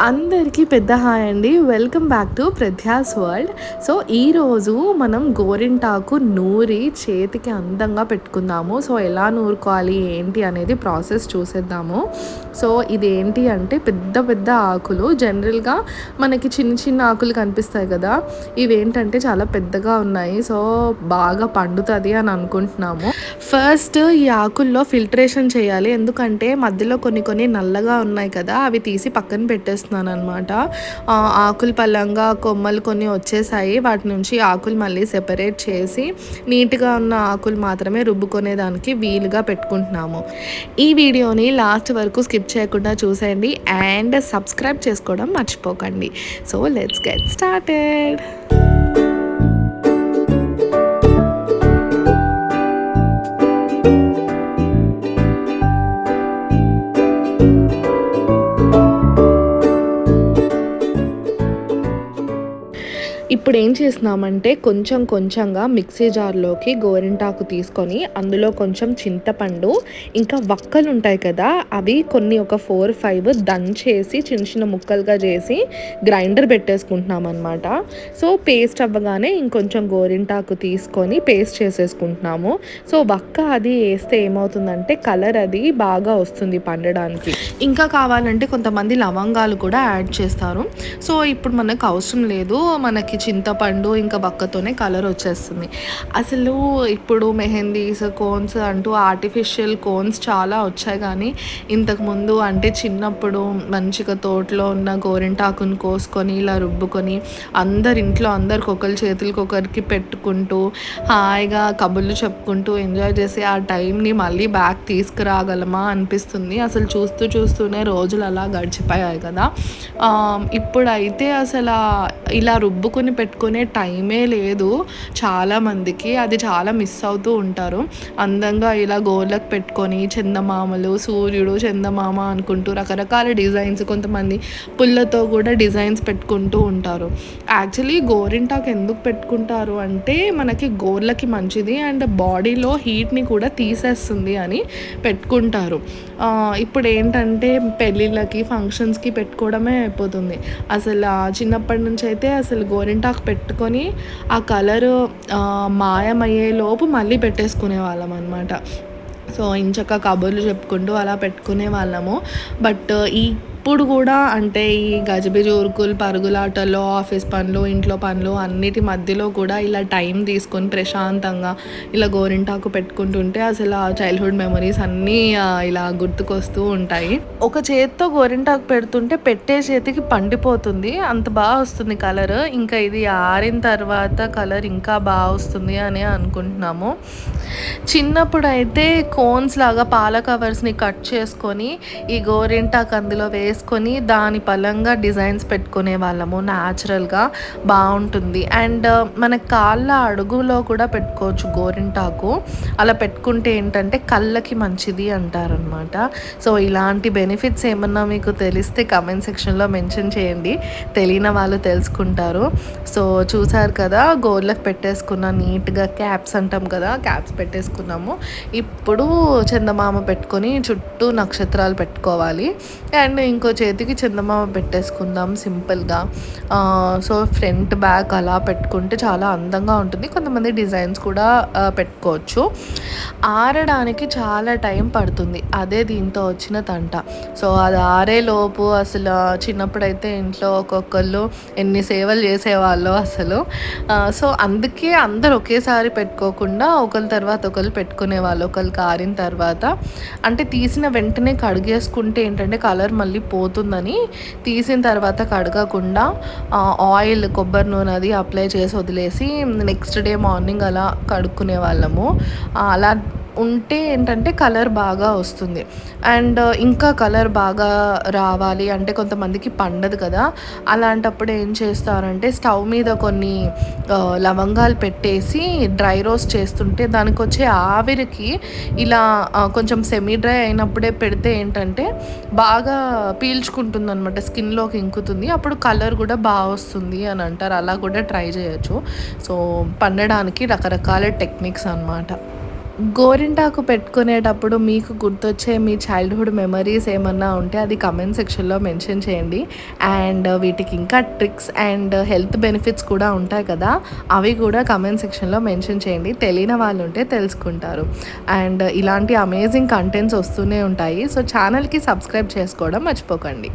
అందరికీ పెద్ద హాయ్ అండి. Welcome back to Pradhyas world. So ఈరోజు మనం గోరింటాకు నూరి చేతికి అందంగా పెట్టుకుందాము. సో ఎలా నూరుకోవాలి ఏంటి అనేది ప్రాసెస్ చూసేద్దాము. సో ఇదేంటి అంటే పెద్ద పెద్ద ఆకులు. జనరల్గా మనకి చిన్న చిన్న ఆకులు కనిపిస్తాయి కదా, ఇవేంటంటే చాలా పెద్దగా ఉన్నాయి. సో బాగా పండుతుంది అని అనుకుంటున్నాము. ఫస్ట్ ఈ ఆకుల్లో ఫిల్టరేషన్ చేయాలి, ఎందుకంటే మధ్యలో కొన్ని కొన్ని నల్లగా ఉన్నాయి కదా, అవి తీసి పక్కన పెట్టేస్తున్నాను అనమాట. ఆకులు పల్లంగా కొమ్మలు కొన్ని వచ్చేసాయి, వాటి నుంచి ఆకులు మళ్ళీ సెపరేట్ చేసి నీట్గా ఉన్న ఆకులు మాత్రమే రుబ్బుకునేదానికి వీలుగా పెట్టుకుంటున్నాము. ఈ వీడియోని లాస్ట్ వరకు స్కిప్ చేయకుండా చూసేయండి అండ్ సబ్స్క్రైబ్ చేసుకోవడం మర్చిపోకండి. So let's get started. ఇప్పుడు ఏం చేస్తున్నామంటే కొంచెం కొంచెంగా మిక్సీ జార్లోకి గోరింటాకు తీసుకొని అందులో కొంచెం చింతపండు ఇంకా వక్కలు ఉంటాయి కదా, అవి కొన్ని ఒక 4-5 దంచేసి చిన్న చిన్న ముక్కలుగా చేసి గ్రైండర్ పెట్టేసుకుంటున్నాం అనమాట. సో పేస్ట్ అవ్వగానే ఇంకొంచెం గోరింటాకు తీసుకొని పేస్ట్ చేసేసుకుంటున్నాము. సో వక్క అది వేస్తే ఏమవుతుందంటే కలర్ అది బాగా వస్తుంది పండడానికి. ఇంకా కావాలంటే కొంతమంది లవంగాలు కూడా యాడ్ చేస్తారు. సో ఇప్పుడు మనకు అవసరం లేదు, మనకి చింతపండు ఇంకా వక్కతోనే కలర్ వచ్చేస్తుంది. అసలు ఇప్పుడు మెహందీస్ కోన్స్ అంటూ ఆర్టిఫిషియల్ కోన్స్ చాలా వచ్చాయి, కానీ ఇంతకుముందు అంటే చిన్నప్పుడు మంచిగా తోటలో ఉన్న గోరింటాకుని కోసుకొని ఇలా రుబ్బుకొని ఇంట్లో అందరికి చేతులకి ఒకరికి పెట్టుకుంటూ హాయిగా కబుర్లు చెప్పుకుంటూ ఎంజాయ్ చేసి ఆ టైంని మళ్ళీ బ్యాక్ తీసుకురాగలమా అనిపిస్తుంది. అసలు చూస్తూనే రోజులు అలా గడిచిపోయాయి కదా. ఇప్పుడైతే అసలు ఇలా రుబ్బుకొని పెట్టుకునే టైమే లేదు చాలామందికి. అది చాలా మిస్ అవుతూ ఉంటారు. అందంగా ఇలా గోర్లకు పెట్టుకొని చందమామలు, సూర్యుడు, చందమామ అనుకుంటూ రకరకాల డిజైన్స్, కొంతమంది పుల్లతో కూడా డిజైన్స్ పెట్టుకుంటూ ఉంటారు. యాక్చువల్లీ గోరింటాకు ఎందుకు పెట్టుకుంటారు అంటే మనకి గోర్లకి మంచిది అండ్ బాడీలో హీట్ని కూడా తీసేస్తుంది అని పెట్టుకుంటారు. ఇప్పుడు ఏంటంటే పెళ్ళిళ్ళకి ఫంక్షన్స్కి పెట్టుకోవడమే అయిపోతుంది. అసలు చిన్నప్పటి నుంచి అయితే అసలు గోరింటాకు పెట్టుకొని ఆ కలరు మాయమయ్యే లోపు మళ్ళీ పెట్టేసుకునే వాళ్ళం అనమాట. సో ఇంచక్క కబుర్లు చెప్పుకుంటూ అలా పెట్టుకునే వాళ్ళము. బట్ ఇప్పుడు కూడా అంటే ఈ గజిబిజి ఉరుకులు పరుగులాటలో ఆఫీస్ పనులు, ఇంట్లో పనులు అన్నిటి మధ్యలో కూడా ఇలా టైం తీసుకొని ప్రశాంతంగా ఇలా గోరింటాకు పెట్టుకుంటుంటే అసలు ఆ చైల్డ్హుడ్ మెమరీస్ అన్నీ ఇలా గుర్తుకొస్తూ ఉంటాయి. ఒక చేతితో గోరింటాకు పెడుతుంటే పెట్టే చేతికి పండిపోతుంది, అంత బాగా వస్తుంది కలర్. ఇంకా ఇది ఆరిన తర్వాత కలర్ ఇంకా బాగా వస్తుంది అని అనుకుంటున్నాము. చిన్నప్పుడు అయితే కోన్స్ లాగా పాల కవర్స్ని కట్ చేసుకొని ఈ గోరింటాకు అందులో వేసుకొని దాని పలంగా డిజైన్స్ పెట్టుకునే వాళ్ళము. న్యాచురల్గా బాగుంటుంది. అండ్ మన కాళ్ళ అడుగులో కూడా పెట్టుకోవచ్చు గోరింటాకు. అలా పెట్టుకుంటే ఏంటంటే కళ్ళకి మంచిది అంటారనమాట. సో ఇలాంటి బెనిఫిట్స్ ఏమన్నా మీకు తెలిస్తే కమెంట్ సెక్షన్లో మెన్షన్ చేయండి, తెలియని వాళ్ళు తెలుసుకుంటారు. సో చూసారు కదా, గోర్లకు పెట్టేసుకున్న నీట్గా క్యాప్స్ అంటాం కదా, క్యాప్స్ పెట్టేసుకున్నాము. ఇప్పుడు చందమామ పెట్టుకొని చుట్టూ నక్షత్రాలు పెట్టుకోవాలి అండ్ ఇంకో చేతికి చందమామ పెట్టేసుకుందాం సింపుల్గా. సో ఫ్రంట్ బ్యాక్ అలా పెట్టుకుంటే చాలా అందంగా ఉంటుంది. కొంతమంది డిజైన్స్ కూడా పెట్టుకోవచ్చు. ఆరడానికి చాలా టైం పడుతుంది, అదే దీంతో వచ్చిన తంట. సో అది ఆరేలోపు అసలు చిన్నప్పుడైతే ఇంట్లో ఒక్కొక్కళ్ళు ఎన్ని సేవలు చేసేవాళ్ళు అసలు. సో అందుకే అందరు ఒకేసారి పెట్టుకోకుండా ఒకరి తర్వాత ఒకరు పెట్టుకునే వాళ్ళు. ఒకరికి ఆరిన తర్వాత అంటే తీసిన వెంటనే కడిగేసుకుంటే ఏంటంటే కలర్ మళ్ళీ పోతుందని తీసిన తర్వాత కడగకుండా ఆయిల్, కొబ్బరి నూనె అది అప్లై చేసి వదిలేసి నెక్స్ట్ డే మార్నింగ్ అలా కడుక్కునే వాళ్ళము. అలా ఉంటే ఏంటంటే కలర్ బాగా వస్తుంది. అండ్ ఇంకా కలర్ బాగా రావాలి అంటే కొంతమందికి పండదు కదా, అలాంటప్పుడు ఏం చేస్తారంటే స్టవ్ మీద కొన్ని లవంగాలు పెట్టేసి డ్రై రోస్ట్ చేస్తుంటే దానికి వచ్చే ఆవిరికి ఇలా కొంచెం సెమీ డ్రై అయినప్పుడే పెడితే ఏంటంటే బాగా పీల్చుకుంటుంది అనమాట, స్కిన్లోకి ఇంకుతుంది. అప్పుడు కలర్ కూడా బాగా వస్తుంది అని అంటారు. అలా కూడా ట్రై చేయొచ్చు. సో పండడానికి రకరకాల టెక్నిక్స్ అన్నమాట. గోరింటాకు పెట్టుకునేటప్పుడు మీకు గుర్తొచ్చే మీ చైల్డ్‌హుడ్ మెమరీస్ ఏమన్నా ఉంటే అది కమెంట్ సెక్షన్‌లో మెన్షన్ చేయండి. అండ్ వీటికి ఇంకా ట్రిక్స్ అండ్ హెల్త్ బెనిఫిట్స్ కూడా ఉంటాయి కదా! అవి కూడా కమెంట్ సెక్షన్‌లో మెన్షన్ చేయండి. తెలియని వాళ్ళుంటే తెలుసుకుంటారు. అండ్ ఇలాంటి అమేజింగ్ కంటెంట్స్ వస్తూనే ఉంటాయి. సో, ఛానల్‌కి సబ్స్క్రైబ్ చేసుకోవడం మర్చిపోకండి.